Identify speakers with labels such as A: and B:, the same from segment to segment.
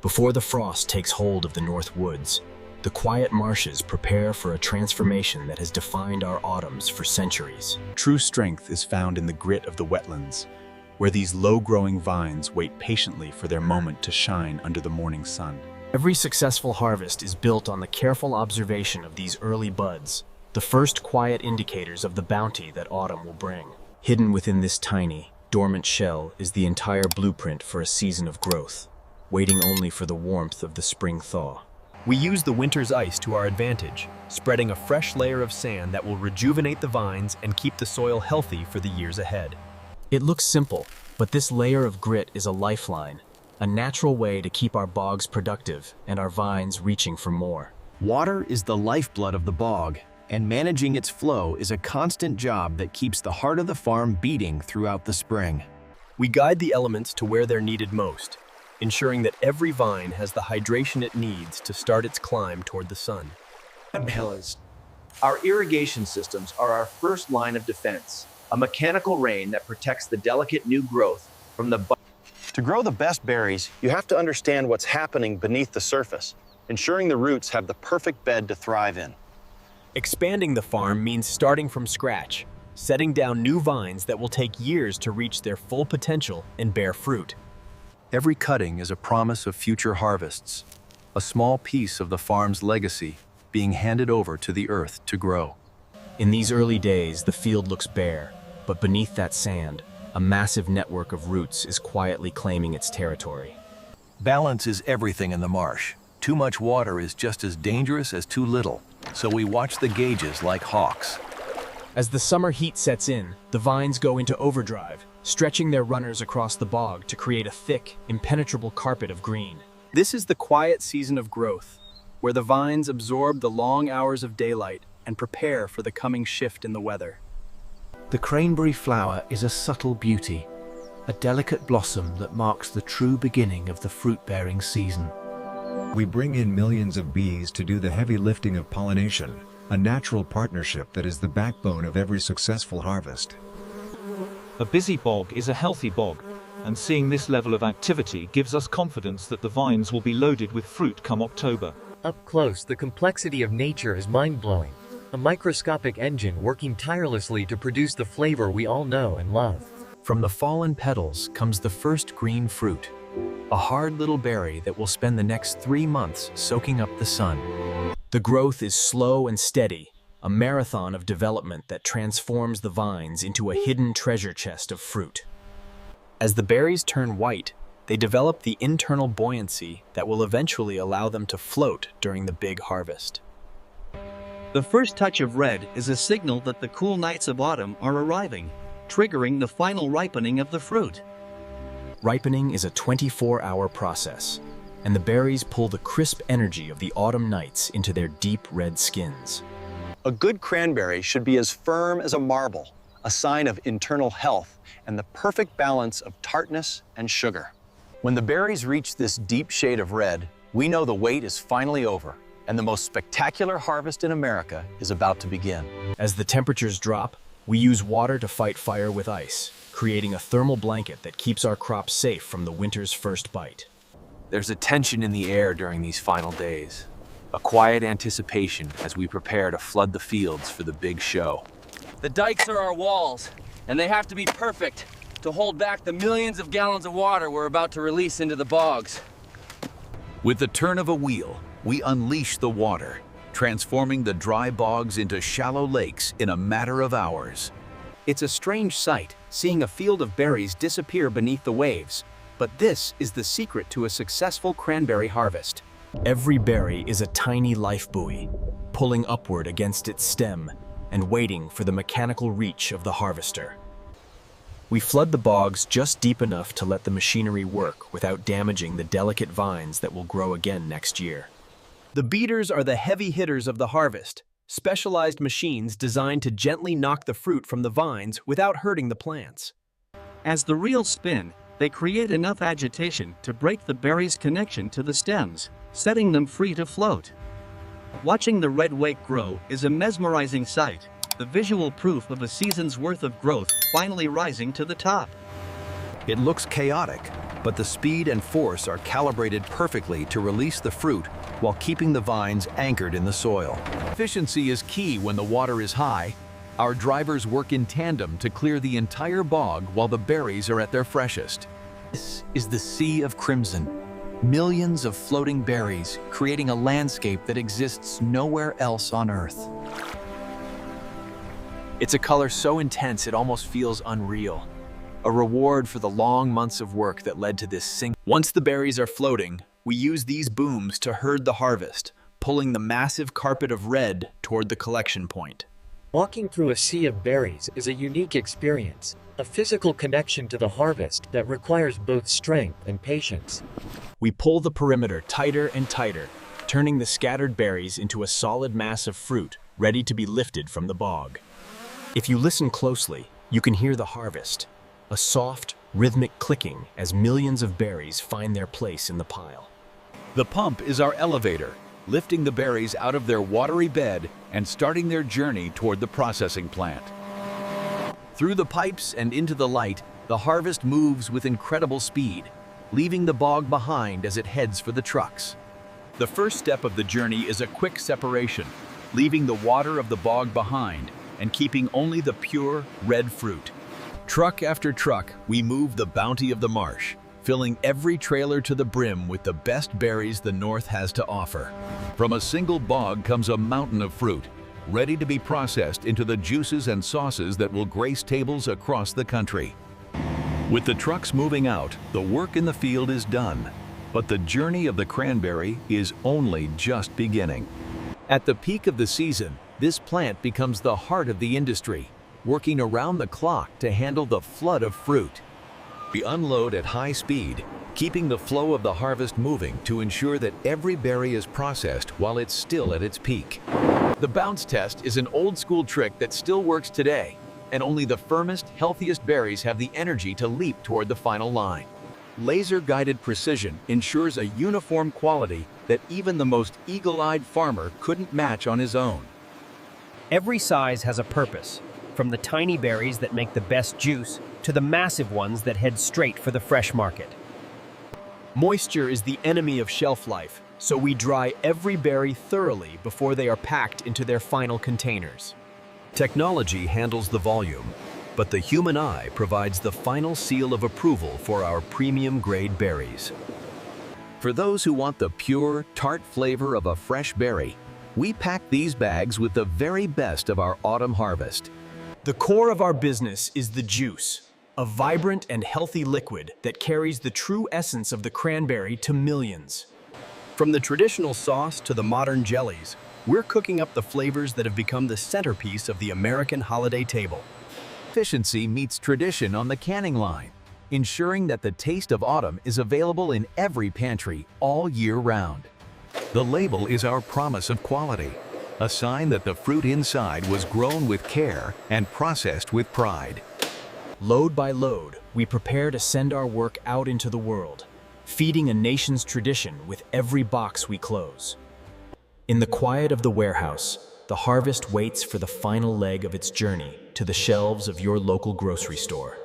A: Before the frost takes hold of the North Woods, the quiet marshes prepare for a transformation that has defined our autumns for centuries.
B: True strength is found in the grit of the wetlands, where these low-growing vines wait patiently for their moment to shine under the morning sun.
A: Every successful harvest is built on the careful observation of these early buds, the first quiet indicators of the bounty that autumn will bring. Hidden within this tiny, dormant shell is the entire blueprint for a season of growth, waiting only for the warmth of the spring thaw.
C: We use the winter's ice to our advantage, spreading a fresh layer of sand that will rejuvenate the vines and keep the soil healthy for the years ahead.
A: It looks simple, but this layer of grit is a lifeline, a natural way to keep our bogs productive and our vines reaching for more.
C: Water is the lifeblood of the bog, and managing its flow is a constant job that keeps the heart of the farm beating throughout the spring. We guide the elements to where they're needed most, ensuring that every vine has the hydration it needs to start its climb toward the sun.
D: Our irrigation systems are our first line of defense, a mechanical rain that protects the delicate new growth from the.
E: To grow the best berries, you have to understand what's happening beneath the surface, ensuring the roots have the perfect bed to thrive in.
C: Expanding the farm means starting from scratch, setting down new vines that will take years to reach their full potential and bear fruit. Every cutting is a promise of future harvests, a small piece of the farm's legacy being handed over to the earth to grow.
A: In these early days, the field looks bare, but beneath that sand, a massive network of roots is quietly claiming its territory.
F: Balance is everything in the marsh. Too much water is just as dangerous as too little, so we watch the gauges like hawks.
A: As the summer heat sets in, the vines go into overdrive, stretching their runners across the bog to create a thick, impenetrable carpet of green.
C: This is the quiet season of growth, where the vines absorb the long hours of daylight and prepare for the coming shift in the weather.
G: The cranberry flower is a subtle beauty, a delicate blossom that marks the true beginning of the fruit-bearing season.
H: We bring in millions of bees to do the heavy lifting of pollination, a natural partnership that is the backbone of every successful harvest.
I: A busy bog is a healthy bog, and seeing this level of activity gives us confidence that the vines will be loaded with fruit come October.
J: Up close, the complexity of nature is mind-blowing. A microscopic engine working tirelessly to produce the flavor we all know and love.
C: From the fallen petals comes the first green fruit, a hard little berry that will spend the next 3 months soaking up the sun.
A: The growth is slow and steady, a marathon of development that transforms the vines into a hidden treasure chest of fruit.
C: As the berries turn white, they develop the internal buoyancy that will eventually allow them to float during the big harvest.
K: The first touch of red is a signal that the cool nights of autumn are arriving, triggering the final ripening of the fruit.
A: Ripening is a 24-hour process, and the berries pull the crisp energy of the autumn nights into their deep red skins.
E: A good cranberry should be as firm as a marble, a sign of internal health and the perfect balance of tartness and sugar. When the berries reach this deep shade of red, we know the wait is finally over, and the most spectacular harvest in America is about to begin.
A: As the temperatures drop, we use water to fight fire with ice, creating a thermal blanket that keeps our crops safe from the winter's first bite.
F: There's a tension in the air during these final days, a quiet anticipation as we prepare to flood the fields for the big show.
L: The dikes are our walls, and they have to be perfect to hold back the millions of gallons of water we're about to release into the bogs.
F: With the turn of a wheel, we unleash the water, transforming the dry bogs into shallow lakes in a matter of hours.
C: It's a strange sight, seeing a field of berries disappear beneath the waves, but this is the secret to a successful cranberry harvest.
A: Every berry is a tiny life buoy, pulling upward against its stem and waiting for the mechanical reach of the harvester. We flood the bogs just deep enough to let the machinery work without damaging the delicate vines that will grow again next year.
C: The beaters are the heavy hitters of the harvest, specialized machines designed to gently knock the fruit from the vines without hurting the plants.
K: As the reels spin, they create enough agitation to break the berries' connection to the stems, setting them free to float. Watching the red wake grow is a mesmerizing sight, the visual proof of a season's worth of growth finally rising to the top.
F: It looks chaotic,
C: but the speed and force are calibrated perfectly to release the fruit while keeping the vines anchored in the soil. Efficiency is key when the water is high. Our drivers work in tandem to clear the entire bog while the berries are at their freshest. This is the Sea of Crimson. Millions of floating berries, creating a landscape that exists nowhere else on Earth. It's a color so intense it almost feels unreal. A reward for the long months of work that led to this single. Once the berries are floating, we use these booms to herd the harvest, pulling the massive carpet of red toward the collection point.
J: Walking through a sea of berries is a unique experience, a physical connection to the harvest that requires both strength and patience.
A: We pull the perimeter tighter and tighter, turning the scattered berries into a solid mass of fruit ready to be lifted from the bog. If you listen closely, you can hear the harvest, a soft, rhythmic clicking as millions of berries find their place in the pile.
F: The pump is our elevator, lifting the berries out of their watery bed and starting their journey toward the processing plant. Through the pipes and into the light, the harvest moves with incredible speed, leaving the bog behind as it heads for the trucks. The first step of the journey is a quick separation, leaving the water of the bog behind and keeping only the pure, red fruit. Truck after truck, we move the bounty of the marsh, filling every trailer to the brim with the best berries the North has to offer. From a single bog comes a mountain of fruit, ready to be processed into the juices and sauces that will grace tables across the country. With the trucks moving out, the work in the field is done, but the journey of the cranberry is only just beginning. At the peak of the season, this plant becomes the heart of the industry, working around the clock to handle the flood of fruit. We unload at high speed, keeping the flow of the harvest moving to ensure that every berry is processed while it's still at its peak. The bounce test is an old-school trick that still works today, and only the firmest, healthiest berries have the energy to leap toward the final line. Laser-guided precision ensures a uniform quality that even the most eagle-eyed farmer couldn't match on his own.
M: Every size has a purpose, from the tiny berries that make the best juice to the massive ones that head straight for the fresh market.
A: Moisture is the enemy of shelf life, so we dry every berry thoroughly before they are packed into their final containers.
C: Technology handles the volume, but the human eye provides the final seal of approval for our premium-grade berries. For those who want the pure, tart flavor of a fresh berry, we pack these bags with the very best of our autumn harvest.
A: The core of our business is the juice, a vibrant and healthy liquid that carries the true essence of the cranberry to millions.
C: From the traditional sauce to the modern jellies, we're cooking up the flavors that have become the centerpiece of the American holiday table. Efficiency meets tradition on the canning line, ensuring that the taste of autumn is available in every pantry all year round. The label is our promise of quality, a sign that the fruit inside was grown with care and processed with pride.
A: Load by load, we prepare to send our work out into the world, feeding a nation's tradition with every box we close. In the quiet of the warehouse, the harvest waits for the final leg of its journey to the shelves of your local grocery store.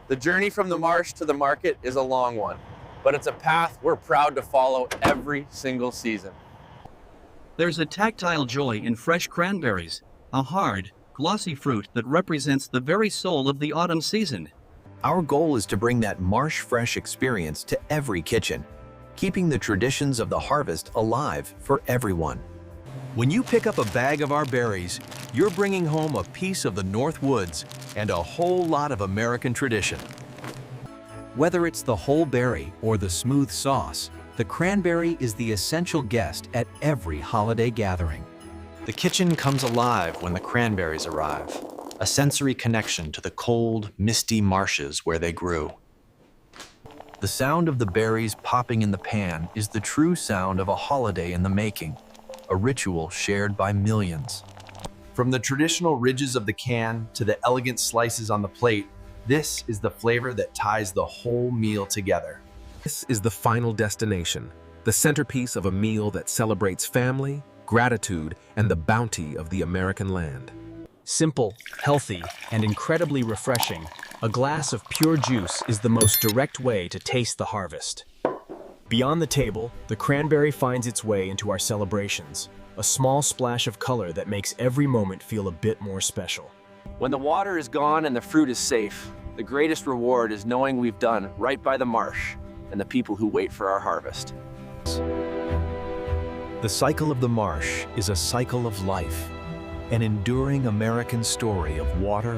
D: The journey from the marsh to the market is a long one, but it's a path we're proud to follow every single season.
K: There's a tactile joy in fresh cranberries, a hard, glossy fruit that represents the very soul of the autumn season.
C: Our goal is to bring that marsh fresh experience to every kitchen, keeping the traditions of the harvest alive for everyone. When you pick up a bag of our berries, you're bringing home a piece of the North Woods and a whole lot of American tradition. Whether it's the whole berry or the smooth sauce, the cranberry is the essential guest at every holiday gathering. The kitchen comes alive when the cranberries arrive, a sensory connection to the cold, misty marshes where they grew. The sound of the berries popping in the pan is the true sound of a holiday in the making, a ritual shared by millions. From the traditional ridges of the can to the elegant slices on the plate, this is the flavor that ties the whole meal together.
N: This is the final destination, the centerpiece of a meal that celebrates family, gratitude, and the bounty of the American land.
A: Simple, healthy, and incredibly refreshing, A glass of pure juice is the most direct way to taste the harvest. Beyond the table, the cranberry finds its way into our celebrations, a small splash of color that makes every moment feel a bit more special.
L: When the water is gone and the fruit is safe, the greatest reward is knowing we've done right by the marsh and the people who wait for our harvest.
C: The cycle of the marsh is a cycle of life, an enduring American story of water,